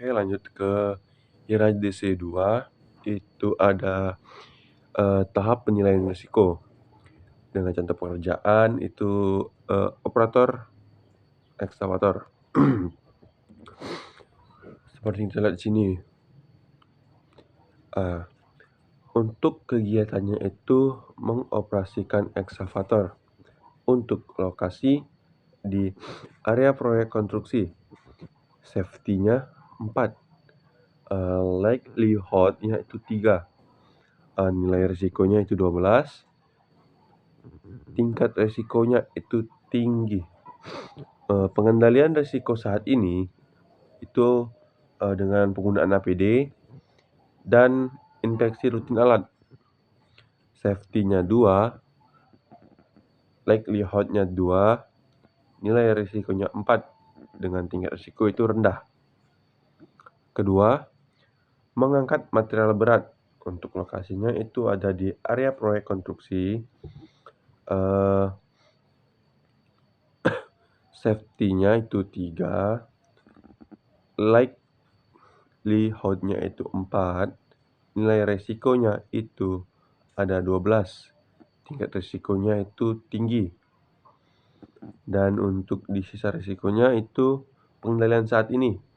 Oke, lanjut ke IRADC 2, itu ada, tahap penilaian risiko. Dengan contoh pengerjaan itu, operator ekskavator. Seperti yang kita lihat di sini. Untuk kegiatannya itu mengoperasikan ekskavator untuk lokasi di area proyek konstruksi. Safety-nya 4, likelihood-nya itu 3, nilai risikonya itu 12, tingkat risikonya itu tinggi. Pengendalian risiko saat ini itu dengan penggunaan APD dan inspeksi rutin alat. Safety-nya 2, likelihood-nya 2, nilai risikonya 4 dengan tingkat risiko itu rendah. Kedua, mengangkat material berat. Untuk lokasinya itu ada di area proyek konstruksi. Safety-nya itu 3, likelihood-nya itu 4, nilai resikonya itu ada 12, tingkat risikonya itu tinggi. Dan untuk di sisa risikonya itu pengendalian saat ini,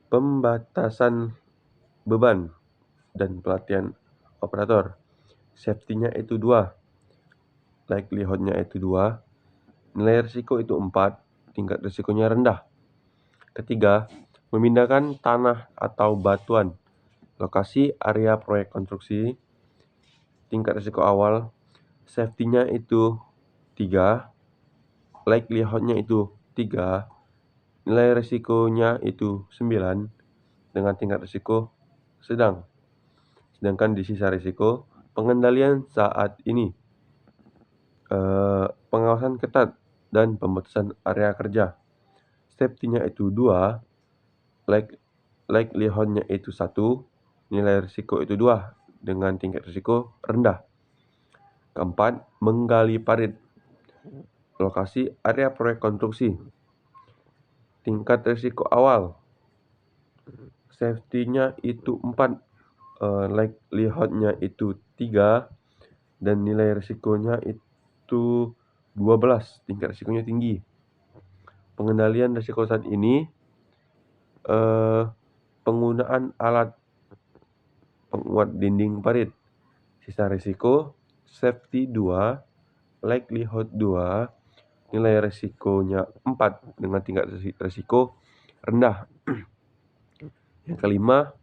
pembatasan beban dan pelatihan operator. Safety-nya itu 2, likelihood-nya itu 2, nilai risiko itu 4, tingkat risikonya rendah. Ketiga, memindahkan tanah atau batuan. Lokasi area proyek konstruksi, tingkat risiko awal, safety-nya itu 3, likelihood-nya itu 3, nilai risikonya itu 9 dengan tingkat risiko sedang. Sedangkan di sisa risiko, pengendalian saat ini, pengawasan ketat dan pembatasan area kerja. Safety-nya itu 2, likelihood-nya itu 1, nilai risiko itu 2 dengan tingkat risiko rendah. Keempat, menggali parit. Lokasi area proyek konstruksi, tingkat risiko awal, safety-nya itu 4, likelihood-nya itu 3, dan nilai risikonya itu 12, tingkat risikonya tinggi. Pengendalian risiko saat ini, penggunaan alat penguat dinding parit. Sisa risiko, safety 2, likelihood 2, nilai risikonya 4 dengan tingkat risiko rendah. Yang kelima,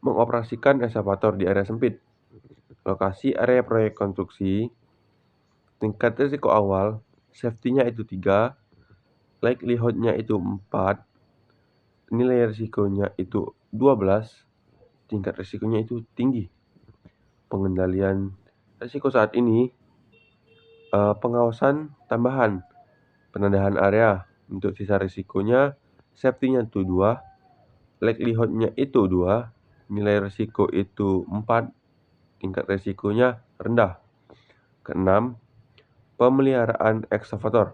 mengoperasikan ekskavator di area sempit. Lokasi area proyek konstruksi, tingkat risiko awal, safety-nya itu 3, likelihood-nya itu 4, nilai risikonya itu 12, tingkat risikonya itu tinggi. Pengendalian risiko saat ini, pengawasan tambahan, penambahan area. Untuk sisa risikonya, safety-nya itu 2, likelihood-nya itu 2, nilai risiko itu 4, tingkat risikonya rendah. Keenam, pemeliharaan ekskavator.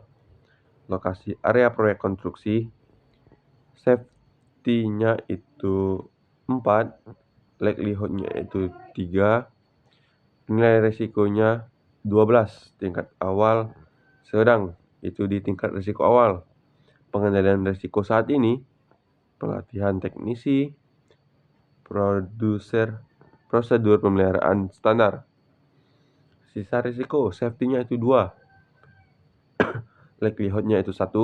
Lokasi area proyek konstruksi, safety-nya itu 4, likelihood-nya itu 3, nilai risikonya 12, tingkat awal sedang, itu di tingkat risiko awal. Pengendalian risiko saat ini, pelatihan teknisi, prosedur pemeliharaan standar. Sisa risiko, safety-nya itu 2, likelihood-nya itu 1,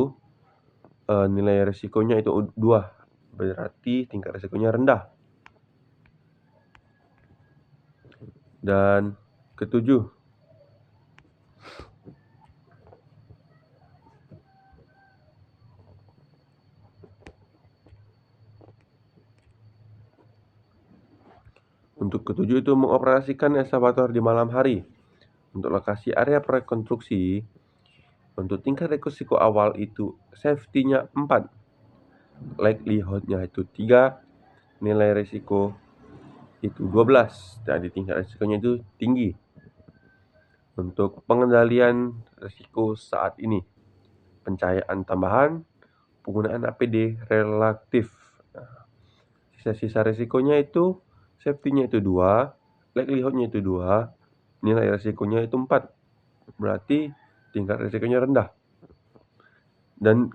nilai risikonya itu 2, berarti tingkat risikonya rendah. Dan ketujuh, itu mengoperasikan ekskavator di malam hari. Untuk lokasi area proyek konstruksi, untuk tingkat risiko awal itu safety-nya 4, likelihood-nya itu 3, nilai risiko itu 12, jadi tingkat risikonya itu tinggi. Untuk pengendalian risiko saat ini, pencahayaan tambahan, penggunaan APD relatif. Sisa resikonya itu safety-nya itu 2, likelihood-nya itu 2, nilai resikonya itu 4. Berarti tingkat resikonya rendah. Dan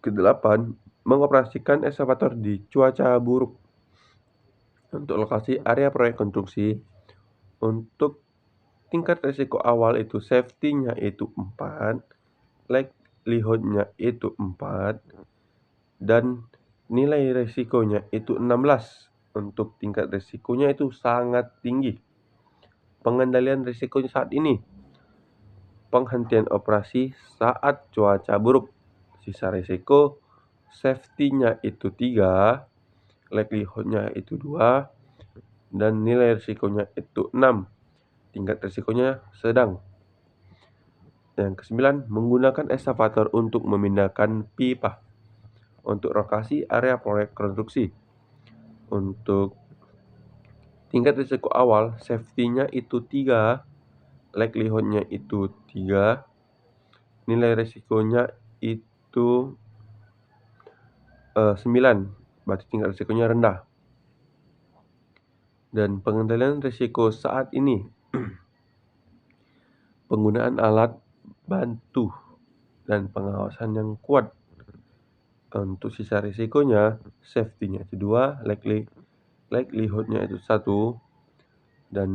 ke-8, mengoperasikan eskavator di cuaca buruk. Untuk lokasi area proyek konstruksi, untuk tingkat resiko awal itu safety-nya itu 4, likelihood-nya itu 4, dan nilai resikonya itu 16. Untuk tingkat resikonya itu sangat tinggi. Pengendalian risikonya saat ini, penghentian operasi saat cuaca buruk. Sisa risiko, safety-nya itu 3, likelihood-nya itu 2, dan nilai risikonya itu 6. Tingkat risikonya sedang. Yang ke-9, menggunakan eskavator untuk memindahkan pipa. Untuk lokasi area proyek konstruksi, untuk tingkat risiko awal, safety-nya itu 3, likelihood-nya itu 3, nilai risikonya itu 9, berarti tingkat risikonya rendah. Dan pengendalian risiko saat ini, penggunaan alat bantu dan pengawasan yang kuat. Untuk sisa risikonya, safety-nya itu 2, likelihood-nya itu 1, dan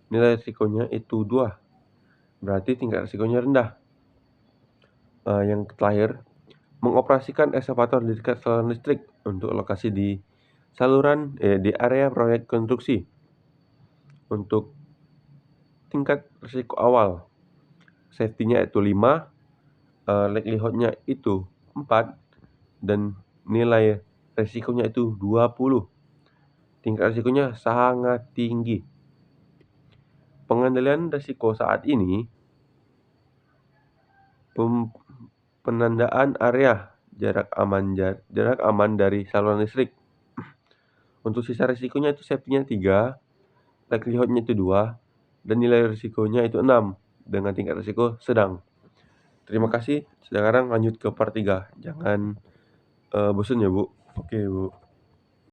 nilai risikonya itu 2. Berarti tingkat risikonya rendah. Yang terakhir, mengoperasikan eskavator di dekat saluran listrik. Untuk lokasi di saluran di area proyek konstruksi. Untuk tingkat risiko awal, safety-nya itu 5, likelihood-nya itu 4, dan nilai resikonya itu 20. Tingkat risikonya sangat tinggi. Pengendalian risiko saat ini, penandaan area jarak aman dari saluran listrik. Untuk sisa risikonya itu safety-nya 3, likelihood-nya itu 2, dan nilai risikonya itu 6 dengan tingkat risiko sedang. Terima kasih. Sekarang lanjut ke part 3. Jangan bosan ya, Bu. Oke, Bu.